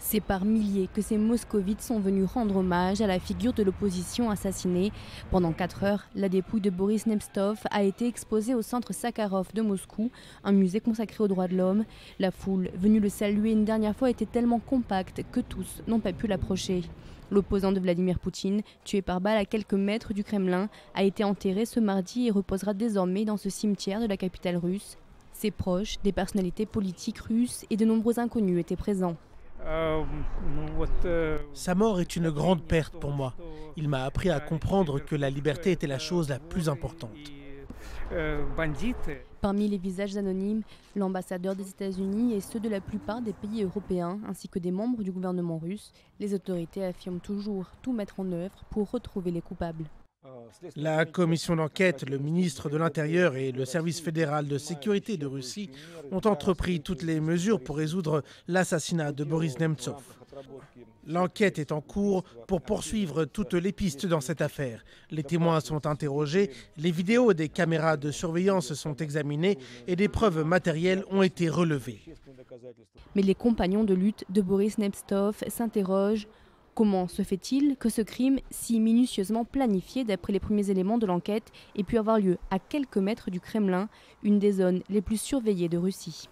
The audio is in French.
C'est par milliers que ces moscovites sont venus rendre hommage à la figure de l'opposition assassinée. Pendant 4 heures, la dépouille de Boris Nemtsov a été exposée au centre Sakharov de Moscou, un musée consacré aux droits de l'homme. La foule venue le saluer une dernière fois était tellement compacte que tous n'ont pas pu l'approcher. L'opposant de Vladimir Poutine, tué par balle à quelques mètres du Kremlin, a été enterré ce mardi et reposera désormais dans ce cimetière de la capitale russe. Ses proches, des personnalités politiques russes et de nombreux inconnus étaient présents. Sa mort est une grande perte pour moi. Il m'a appris à comprendre que la liberté était la chose la plus importante. Parmi les visages anonymes, l'ambassadeur des États-Unis et ceux de la plupart des pays européens, ainsi que des membres du gouvernement russe, les autorités affirment toujours tout mettre en œuvre pour retrouver les coupables. La commission d'enquête, le ministre de l'Intérieur et le service fédéral de sécurité de Russie ont entrepris toutes les mesures pour résoudre l'assassinat de Boris Nemtsov. L'enquête est en cours pour poursuivre toutes les pistes dans cette affaire. Les témoins sont interrogés, les vidéos des caméras de surveillance sont examinées et des preuves matérielles ont été relevées. Mais les compagnons de lutte de Boris Nemtsov s'interrogent. Comment se fait-il que ce crime, si minutieusement planifié d'après les premiers éléments de l'enquête, ait pu avoir lieu à quelques mètres du Kremlin, une des zones les plus surveillées de Russie ?